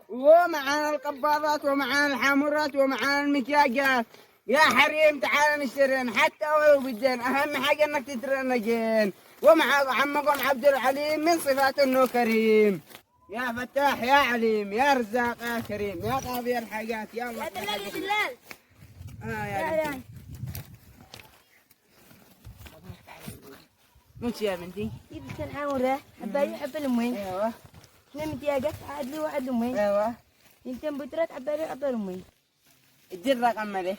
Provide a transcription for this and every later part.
ومعانا القباضات ومعانا الحامورات ومعانا المكياجات. يا حريم تعال نشترين حتى ولو بالدين، اهم حاجه انك تترنجين. ومع عمكم عبد العليم من صفات انه كريم. يا فتاح يا عليم يا رزاق يا كريم يا قاضي الحاجات. يلا يا دلال يا دلال. يا وش يا بنتي؟ جبت الحامورة حبايبي حب الأمين. ايوه. اثنين متياجات عاد لي واحد أمين. ايوه. اثنين بترات حبايبي حب الأمين. ادي الرقم ماله؟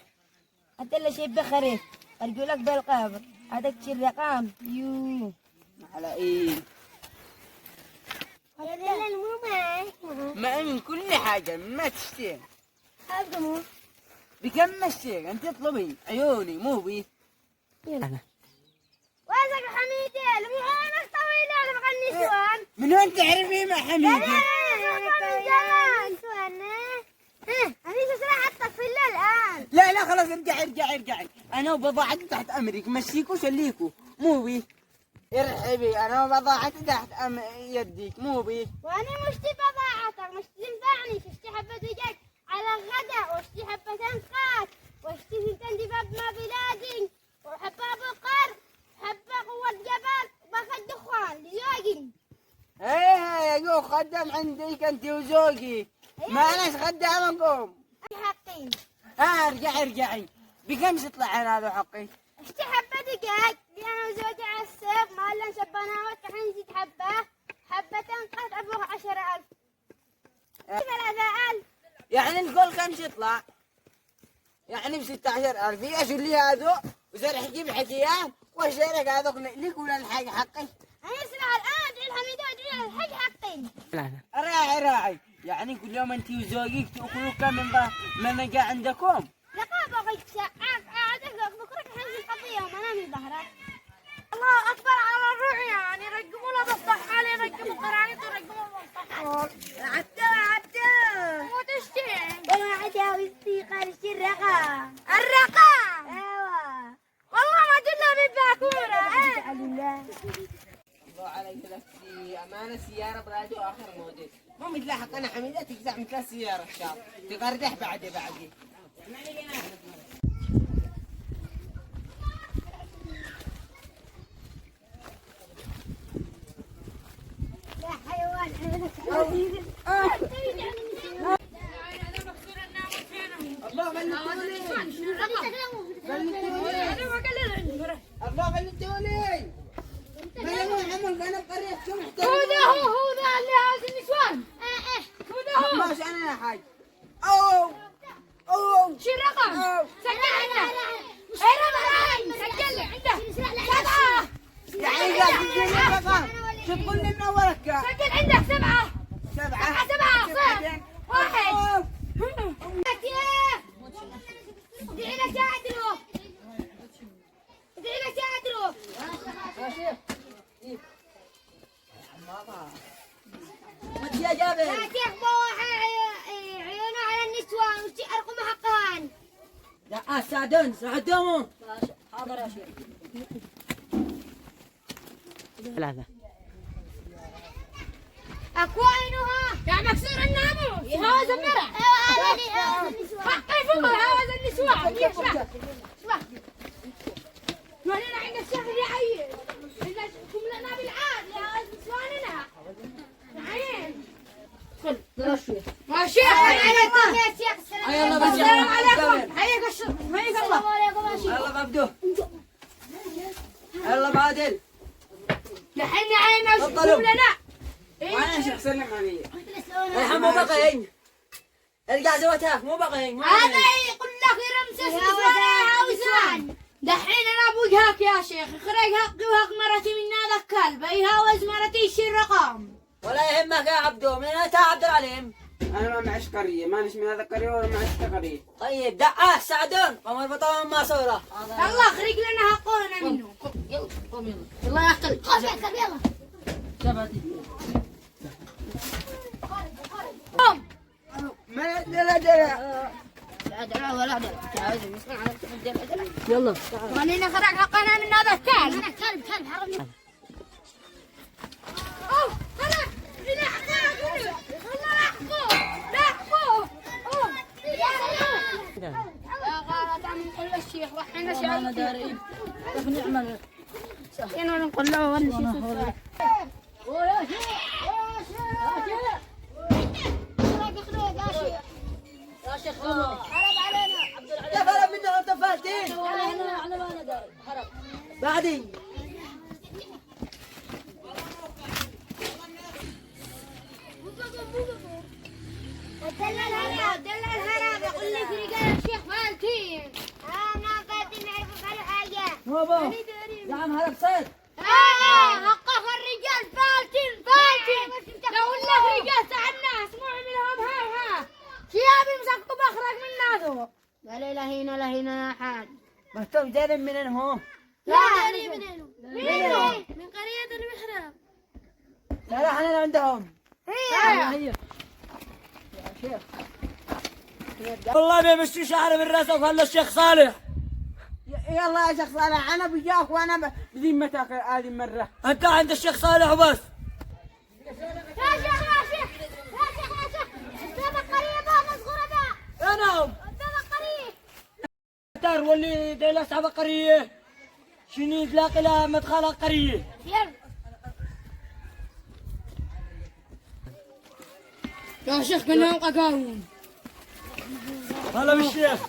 حتى اللي شيء بخريف أرجو لك بالقابر هذاك شي الرقم يو على ايه؟ يا دلال مو معي. ما من كل حاجة ما تشتري. هذا مو بكم مشتري؟ انت اطلبي عيوني مو بي. يلا واسق حميدي المعانق طويلة اللي بغني سوان. من وين تعرفي مع حميدي؟ أنا سرعة الطفلة الآن. لا لا خلاص ارجعي. انا وبضاعتي تحت امرك مشيكوا شليكوا مو بي. ارحبي انا وبضاعتي تحت يديك مو بي. وأنا مشتي بضاعتك مش تنفعني. شفتي حبة دجاج على الغداء واشتي حبتين خاص واشتي ثنتين دباب ما بلادي وحبة بقر حبة قوة جبل وباخد دخان لزوجي. ايه يا خدام عندك انت وزوجي. ما اناش خدامكم. حقي ارجعي. بكم تطلع انا هذا حقي؟ اشتي حبة دجاج لي أنا وزوجي على السوق ما إلا نشبناها الحين زيد حبة حبتين قد أبوها 10,000 3,000. يعني الكل كم تطلع؟ يعني ب 16,000. هي شو اللي هذو وزرح يجيب حكيان وشارك هذوك لك ولا الحق حقي؟ أنا أسمع الآن أدعي الحميدة وأدعي الحق حقي. راعي يعني كل يوم انت وزوجك تاكلوا كم من نجا عندكم؟ لقى بغيت أعدك بكرة حنزل قضية وما من ظهرك. الله أكبر على الروح يعني رقموا له بالصحة علي رقموا قرانيط ورقموا بالصحة. عدل مو تشتين. والله عداوي قال اشتري الرقم. ايوه. والله ما دلنا من باكورة. الله عليك في امانه سياره براديو اخر موديل مو مثل حق انا حميده تجزع مثل السياره الشاب تقردح بعدي يا حيوان الله غلطوني محمد انا بقريت شو محتاج. هو ذا اللي هذا النسوان. ماشي انا يا حاج. اوه شو الرقم؟ سجل عنده. اي رقم سجل لي عنده 7. يعني قاعد تجيب الرقم شو تقول لي من اولك؟ سجل عندك 7 7 صفر 1. ادعي لك يا عدلو. ادعي لك يا عدلو. يا جابر لا تخبوا عيونه على النسوان وش ارقم حقهن. لا ساعدومو حاضر يا شيخ. ثلاثة اكوينها يا مكسور الناموس هذا زمرة. حقي فوق هذا النسوان. شوف ولينا عند الشيخ يعين إذا كم لنا بالعاد يا نسواننا عين. ماشي يا شيخ. السلام عليكم. حياك الشيخ. حياك الله. السلام عليكم يا شيخ. يلا بابدو يلا بعدل الحين عينا كم لنا. وانا شيخ سلم علي. الحين مو باقيين. ارجع زوجتك مو باقيين. هذا يقول لك يرمسس نسوان. دحين انا بوجهك يا شيخ اخرج حقي وحق مرتي من هذا الكلب يهوز مرتي يشيل الرقم. ولا يهمك يا عبدو من انت عبد العليم. انا ما معيش قريه مانيش من هذا القريه ولا معيش قريه. طيب دعاه سعدون قمر بطل ما صوره. الله اخرج لنا حقنا منه. يلا قوم يلا. يلا يا اختي. خذ يا كلب يلا. شباتي. قوم. ما دلا يلا. خلينا نخرج حقنا من هذا الكلب. انا كلب حرمني. اوه خلاص. لا حقه. لا حقه. لا احنا شايفين كيف نعمل؟ كنا نقول له ولا شيء صفر. يا شيخ يا شيخ حرب علينا عبد العزيز. كيف هرب منهم تفاهتين؟ احنا ما ندري هرب بعدين دلال الهرب يقول لك رجال الشيخ فالتين. انا قاعدين نعرف على حاجه. بابا يا عم هرب صيد حقق الرجال فالتين يقول لك رجال ساعدنا اسمعوا منهم ها شياب يمسكوا بخرج من نادو. لا لهينا يا حاج. مهتم جاي منين هو؟ لا من قرية المحراب. لا احنا عندهم هي يا شيخ والله بيمشي شعره من راسه وخلى الشيخ صالح. يلا يا شيخ صالح انا بجاك وانا بذمتك هذه المره. انت عند الشيخ صالح وبس. يا شيخ الباب قريب مصغورة ده. نعم الباب قريب. تار واللي ديلا صعب قريه شنو تلاقي لها مدخلها قريه. يا شيخ كنا قاقاوم. هلا بالشيخ.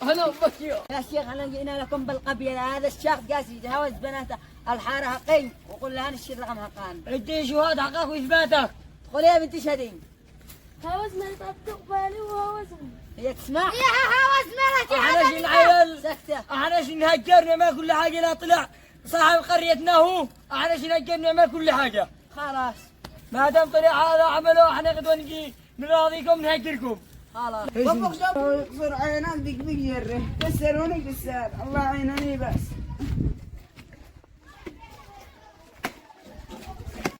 هلا بكيو. يا شيخ انا جئنا لكم بالقبيله هذا الشيخ قاس يتهاوز بناته الحاره حقين وقول لها نشيل رقم حقان. ادي شهاد حقك واثباتك. قول يا بنتي شهدين. هاوز ما يطبق بالي وهاوزني. هي تسمع؟ يا هاوز مرتي احنا شن عيل سكته. احنا شن هجرنا ما كل حاجه لا طلع صاحب قريتنا هو. احنا شن هجرنا ما كل حاجه. خلاص ما دام طلع هذا عمله احنا غدوه نجي نراضيكم نهجركم. خلاص بابا يقصر عينك دق يره كسروني كسر الله عينني بس.